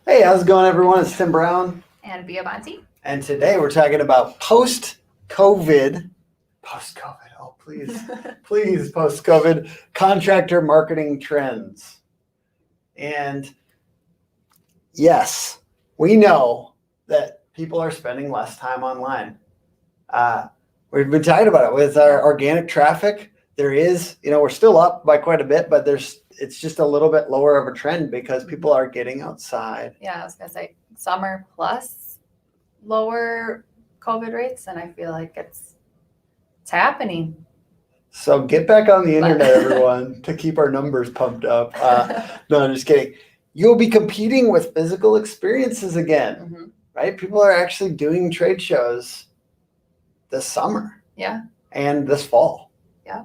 Hey, how's it going, everyone? It's Tim Brown. And Biavanti. And today we're talking about post-COVID, oh, please, post-COVID contractor marketing trends. And yes, we know that people are spending less time online. We've been talking about it with our organic traffic. There is, we're still up by quite a bit, but it's just a little bit lower of a trend because people are getting outside. Yeah, I was gonna say summer plus lower COVID rates, and I feel like it's happening. So get back on the internet, everyone, to keep our numbers pumped up. No, I'm just kidding. You'll be competing with physical experiences again, right? People are actually doing trade shows this summer. Yeah. And this fall. Yeah.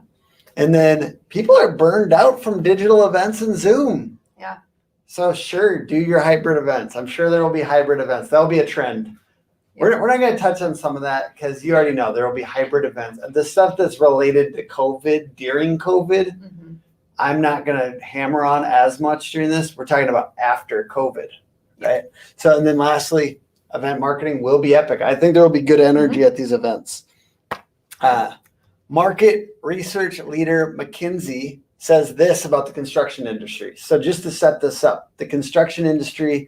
And then people are burned out from digital events and Zoom. Yeah. So sure, do your hybrid events. I'm sure there will be hybrid events. That'll be a trend. Yeah. We're not going to touch on some of that because you already know there will be hybrid events. The stuff that's related to COVID, during COVID, I'm not going to hammer on as much during this. We're talking about after COVID, right? So, and then lastly, event marketing will be epic. I think there will be good energy at these events. Market research leader McKinsey says this about the construction industry. So just to set this up, the construction industry,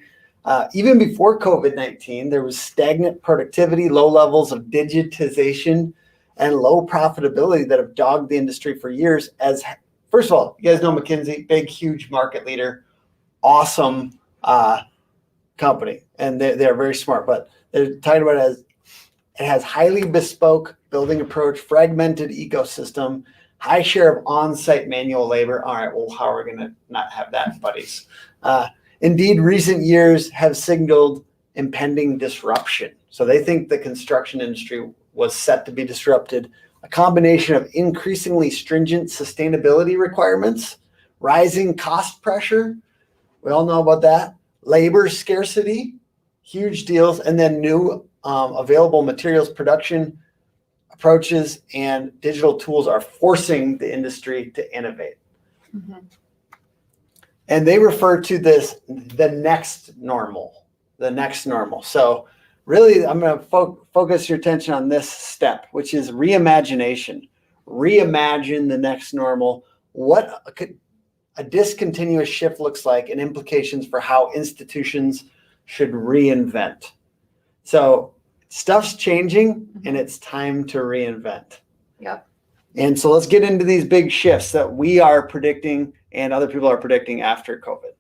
even before COVID-19, there was stagnant productivity, low levels of digitization, and low profitability that have dogged the industry for years. As first of all, you guys know McKinsey, big, huge market leader, awesome company, and they're very smart. But they're talking about it as it has highly bespoke building approach, fragmented ecosystem, high share of on-site manual labor. All right, well, how are we going to not have that, buddies? Indeed, recent years have signaled impending disruption. So they think the construction industry was set to be disrupted. A combination of increasingly stringent sustainability requirements, rising cost pressure, we all know about that, labor scarcity, huge deals, and then new available materials production approaches and digital tools are forcing the industry to innovate. And they refer to this the next normal. So really, I'm going to focus your attention on this step, which is reimagination. Reimagine the next normal. What a discontinuous shift looks like and implications for how institutions should reinvent. So stuff's changing and it's time to reinvent. Yep. And so let's get into these big shifts that we are predicting and other people are predicting after COVID.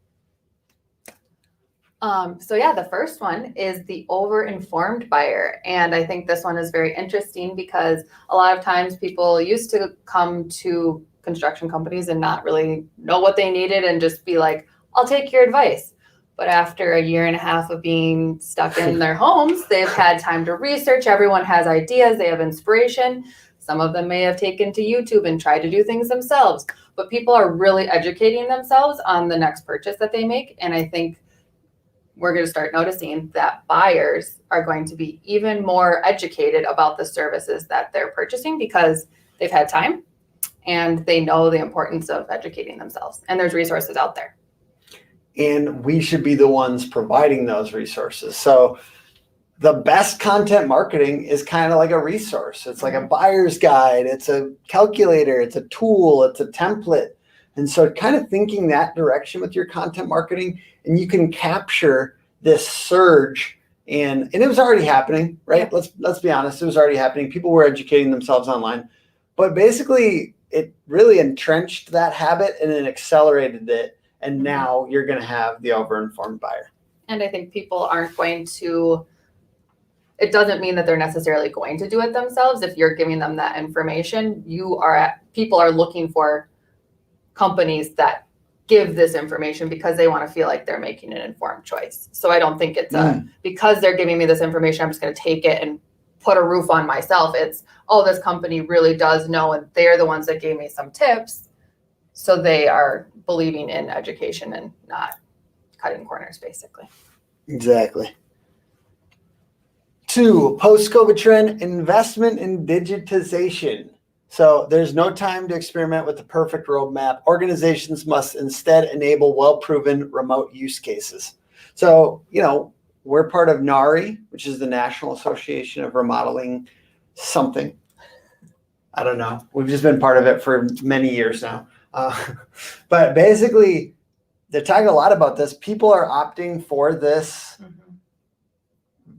The first one is the overinformed buyer. And I think this one is very interesting because a lot of times people used to come to construction companies and not really know what they needed and just be like, I'll take your advice. But after a year and a half of being stuck in their homes, they've had time to research. Everyone has ideas. They have inspiration. Some of them may have taken to YouTube and tried to do things themselves. But people are really educating themselves on the next purchase that they make. And I think we're going to start noticing that buyers are going to be even more educated about the services that they're purchasing because they've had time and they know the importance of educating themselves. And there's resources out there. And we should be the ones providing those resources. So the best content marketing is kind of like a resource. It's like a buyer's guide. It's a calculator. It's a tool. It's a template. And so kind of thinking that direction with your content marketing, and you can capture this surge and it was already happening, right? Yeah. Let's be honest. It was already happening. People were educating themselves online, but basically it really entrenched that habit and then accelerated it. And now you're going to have the overinformed buyer. And I think people aren't going to, it doesn't mean that they're necessarily going to do it themselves. If you're giving them that information, people are looking for companies that give this information because they want to feel like they're making an informed choice. So I don't think it's because they're giving me this information, I'm just going to take it and put a roof on myself. It's, this company really does know, and they're the ones that gave me some tips. So they are believing in education and not cutting corners, basically. Exactly. 2, post-COVID trend, investment in digitization. So there's no time to experiment with the perfect roadmap. Organizations must instead enable well-proven remote use cases. So, we're part of NARI, which is the National Association of Remodeling something. I don't know. We've just been part of it for many years now. But basically, they're talking a lot about this. People are opting for this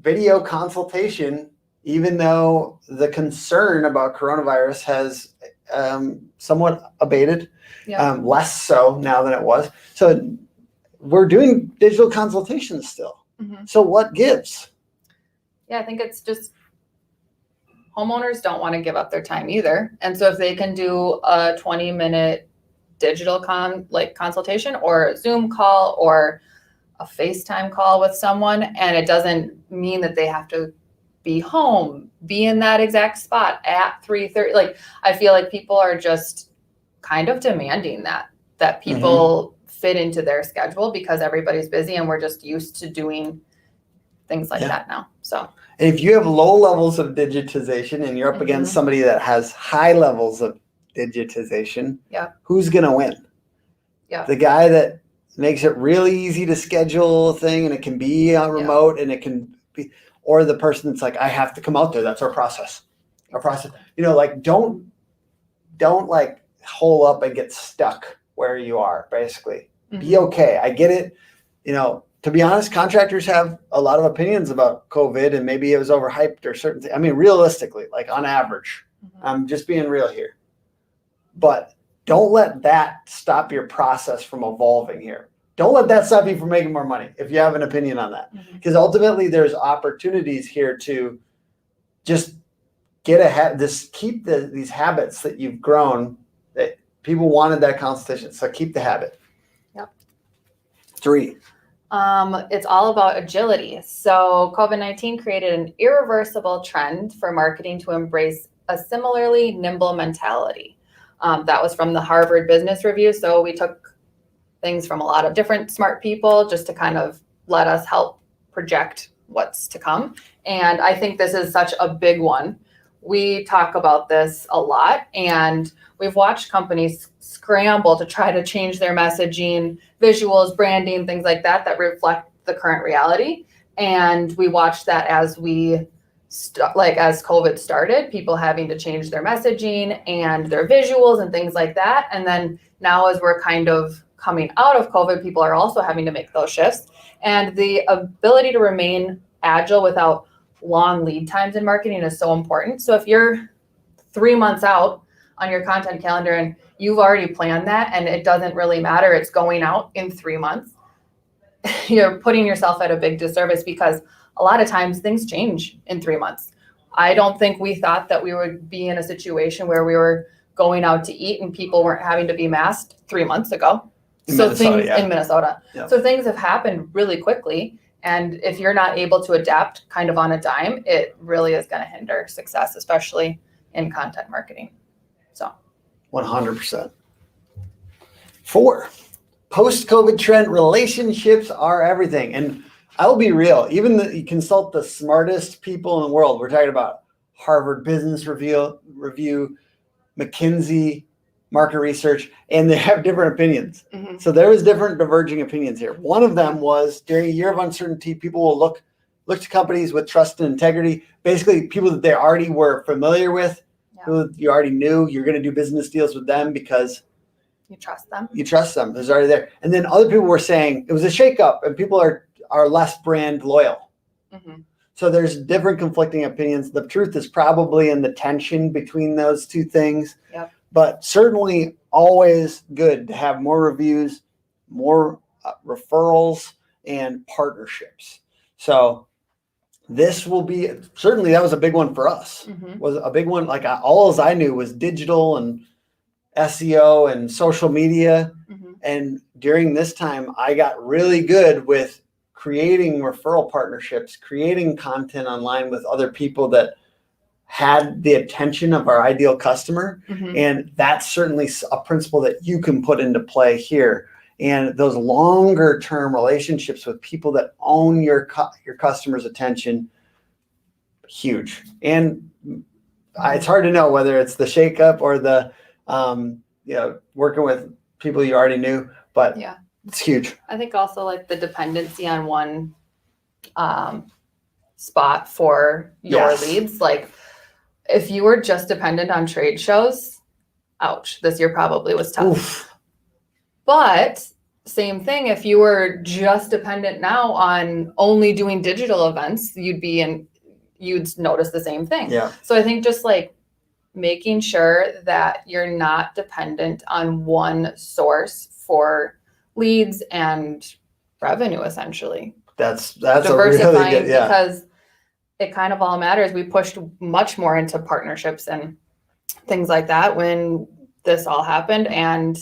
video consultation, even though the concern about coronavirus has somewhat abated, less so now than it was. So we're doing digital consultations still. So what gives? Yeah, I think it's just homeowners don't want to give up their time either. And so if they can do a 20-minute digital consultation or a Zoom call or a FaceTime call with someone, and it doesn't mean that they have to be home, be in that exact spot at 3:30. Like, I feel like people are just kind of demanding that people fit into their schedule because everybody's busy and we're just used to doing things like that now. So if you have low levels of digitization and you're up against somebody that has high levels of digitization, who's going to win? The guy that makes it really easy to schedule a thing and it can be on remote and it can be, or the person that's like, I have to come out there. That's our process. Our process. Like don't like hole up and get stuck where you are, basically. Be okay. I get it. To be honest, contractors have a lot of opinions about COVID and maybe it was overhyped or certain things. I mean, realistically, like on average, I'm just being real here. But don't let that stop your process from evolving here. Don't let that stop you from making more money if you have an opinion on that. Because ultimately there's opportunities here to just get ahead, just keep these habits that you've grown, that people wanted that consultation. So keep the habit. 3. It's all about agility. So COVID-19 created an irreversible trend for marketing to embrace a similarly nimble mentality. That was from the Harvard Business Review. So we took things from a lot of different smart people just to kind of let us help project what's to come. And I think this is such a big one. We talk about this a lot, and we've watched companies scramble to try to change their messaging, visuals, branding, things like that reflect the current reality. And we watched that as as COVID started, people having to change their messaging and their visuals and things like that. And then now as we're kind of coming out of COVID, people are also having to make those shifts. And the ability to remain agile without long lead times in marketing is so important. So if you're 3 months out on your content calendar and you've already planned that and it doesn't really matter, it's going out in 3 months, you're putting yourself at a big disservice because a lot of times things change in 3 months. I don't think we thought that we would be in a situation where we were going out to eat and people weren't having to be masked 3 months ago. In Minnesota. Yep. So things have happened really quickly. And if you're not able to adapt kind of on a dime, it really is going to hinder success, especially in content marketing. So 100%. 4, post-COVID trend, relationships are everything. And I'll be real, even you consult the smartest people in the world. We're talking about Harvard Business Review, McKinsey, market research, and they have different opinions. So there was different diverging opinions here. One of them was during a year of uncertainty, people will look to companies with trust and integrity, basically people that they already were familiar with, who you already knew, you're going to do business deals with them because you trust them. It's already there. And then other people were saying it was a shakeup and people are less brand loyal. So there's different conflicting opinions. The truth is probably in the tension between those two things. But certainly always good to have more reviews, more referrals, and partnerships. So this will be, certainly that was a big one for us. Was a big one. Like all I knew was digital and SEO and social media. And during this time, I got really good with creating referral partnerships, creating content online with other people that had the attention of our ideal customer. And that's certainly a principle that you can put into play here. And those longer term relationships with people that own your customer's attention, huge. And it's hard to know whether it's the shakeup or the, working with people you already knew, but It's huge. I think also like the dependency on one spot for your Yes. leads. Like if you were just dependent on trade shows, ouch, this year probably was tough. Oof. But same thing, if you were just dependent now on only doing digital events, you'd notice the same thing. Yeah. So I think just like making sure that you're not dependent on one source for leads and revenue, essentially. That's a Diversifying, really good, yeah. because it kind of all matters. We pushed much more into partnerships and things like that when this all happened, and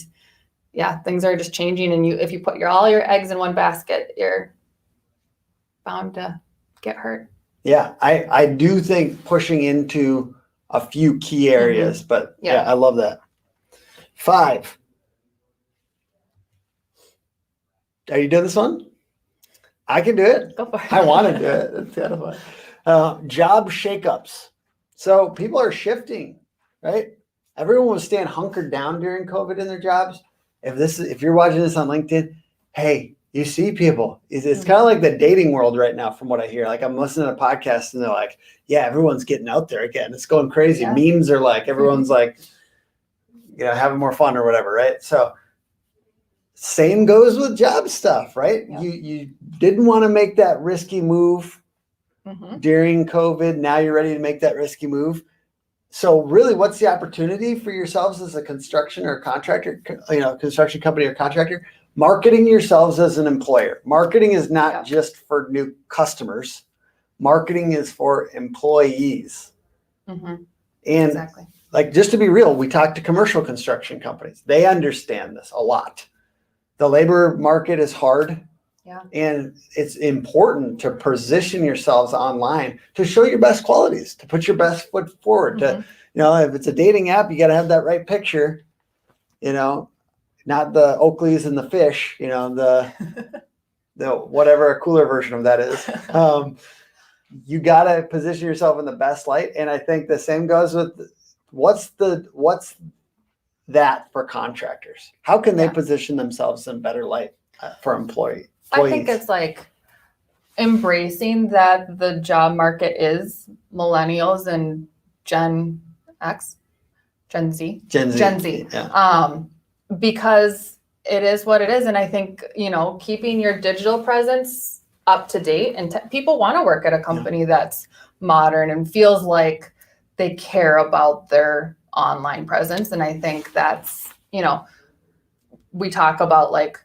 yeah, things are just changing. And if you put all your eggs in one basket, you're bound to get hurt. Yeah, I do think pushing into a few key areas, but yeah, I love that. 5. Are you doing this one? I can do it. Go for it. I want to do it. It's kind of fun. Job shakeups. So people are shifting, right? Everyone was staying hunkered down during COVID in their jobs. If you're watching this on LinkedIn, hey, you see people. It's kind of like the dating world right now, from what I hear. Like I'm listening to podcasts and they're like, yeah, everyone's getting out there again. It's going crazy. Yeah. Memes are like, everyone's like, having more fun or whatever, right? So same goes with job stuff, right? Yeah. You didn't want to make that risky move during COVID. Now you're ready to make that risky move. So really, what's the opportunity for yourselves as a construction or contractor, construction company or contractor? Marketing yourselves as an employer. Marketing is not just for new customers. Marketing is for employees. And exactly. Like, just to be real, we talk to commercial construction companies. They understand this a lot. The labor market is hard. Yeah. And it's important to position yourselves online to show your best qualities, to put your best foot forward. To, if it's a dating app, you got to have that right picture, not the Oakleys and the fish, the whatever a cooler version of that is. You got to position yourself in the best light. And I think the same goes with what's that for contractors? How can they position themselves in better light for employees? I think it's like embracing that the job market is millennials and Gen Z. Yeah. Because it is what it is. And I think, keeping your digital presence up to date, and people want to work at a company that's modern and feels like they care about their online presence. And I think that's, we talk about like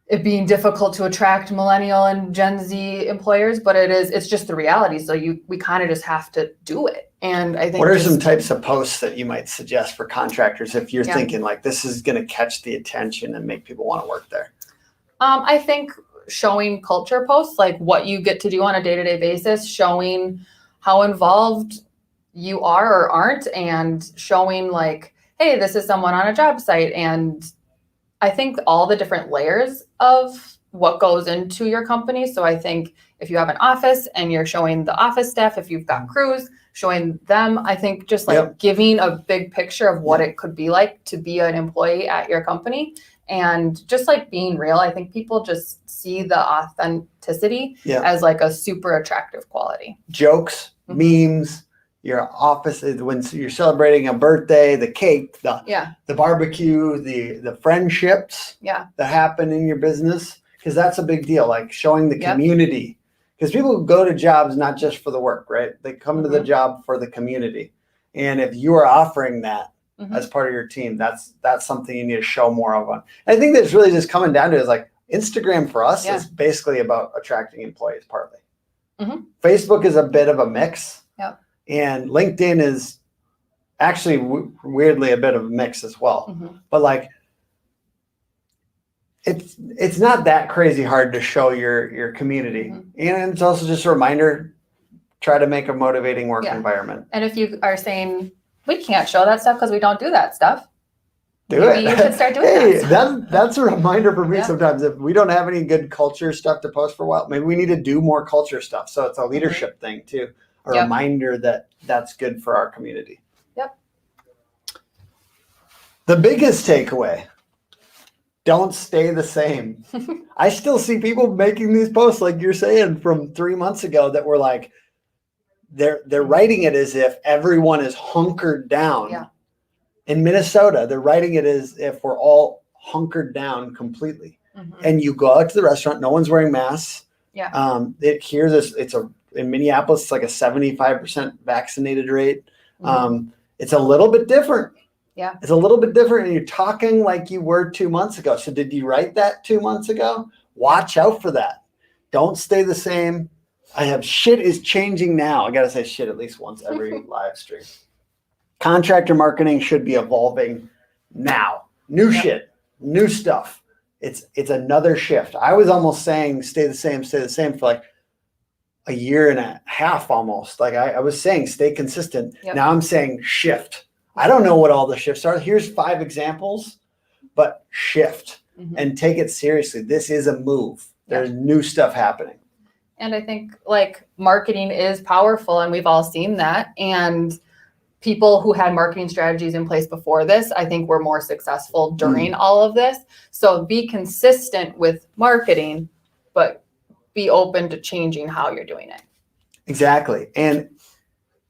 it being difficult to attract millennial and Gen Z employers, but it's just the reality. So we kind of just have to do it. And I think what are some types of posts that you might suggest for contractors if you're thinking like this is going to catch the attention and make people want to work there? I think showing culture posts, like what you get to do on a day-to-day basis, showing how involved you are or aren't, and showing like, hey, this is someone on a job site. And I think all the different layers of what goes into your company. So I think if you have an office and you're showing the office staff, if you've got crews, showing them, I think just like giving a big picture of what it could be like to be an employee at your company, and just like being real. I think people just see the authenticity as like a super attractive quality. Jokes, memes, your office, when you're celebrating a birthday, the cake, the barbecue, the friendships that happen in your business, because that's a big deal. Like showing the community, because people go to jobs not just for the work, right? They come to the job for the community. And if you are offering that as part of your team, that's something you need to show more of. I think that's really just coming down to is like Instagram for us is basically about attracting employees partly. Facebook is a bit of a mix. And LinkedIn is actually weirdly a bit of a mix as well. But like, it's not that crazy hard to show your community. And it's also just a reminder, try to make a motivating work environment. And if you are saying, we can't show that stuff because we don't do that stuff, maybe you should start doing that. That's a reminder for me sometimes. If we don't have any good culture stuff to post for a while, maybe we need to do more culture stuff. So it's a leadership thing too. A reminder that that's good for our community. The biggest takeaway don't stay the same. I still see people making these posts like you're saying from 3 months ago that were like, they're writing it as if everyone is hunkered down. Yeah. In Minnesota, they're writing it as if we're all hunkered down completely. And you go out to the restaurant, no one's wearing masks. Yeah. In Minneapolis, it's like a 75% vaccinated rate. It's a little bit different. Yeah. It's a little bit different, and you're talking like you were 2 months ago. So did you write that 2 months ago? Watch out for that. Don't stay the same. Shit is changing now. I got to say shit at least once every live stream. Contractor marketing should be evolving now. New shit, new stuff. It's another shift. I was almost saying stay the same for like a year and a half almost. Like I was saying stay consistent. Yep. Now I'm saying shift. I don't know what all the shifts are. Here's 5 examples, but shift and take it seriously. This is a move. There's new stuff happening. And I think like marketing is powerful, and we've all seen that. And people who had marketing strategies in place before this, I think were more successful during all of this. So be consistent with marketing, but be open to changing how you're doing it. Exactly. And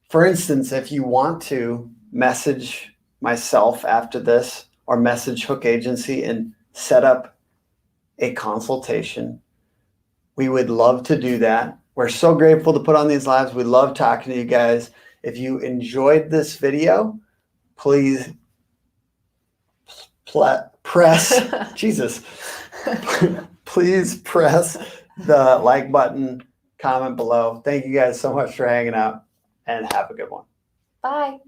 for instance, if you want to message myself after this or message Hook Agency and set up a consultation, we would love to do that. We're so grateful to put on these lives. We love talking to you guys. If you enjoyed this video, please press, Jesus, please press the like button, comment below. Thank you guys so much for hanging out, and have a good one. Bye.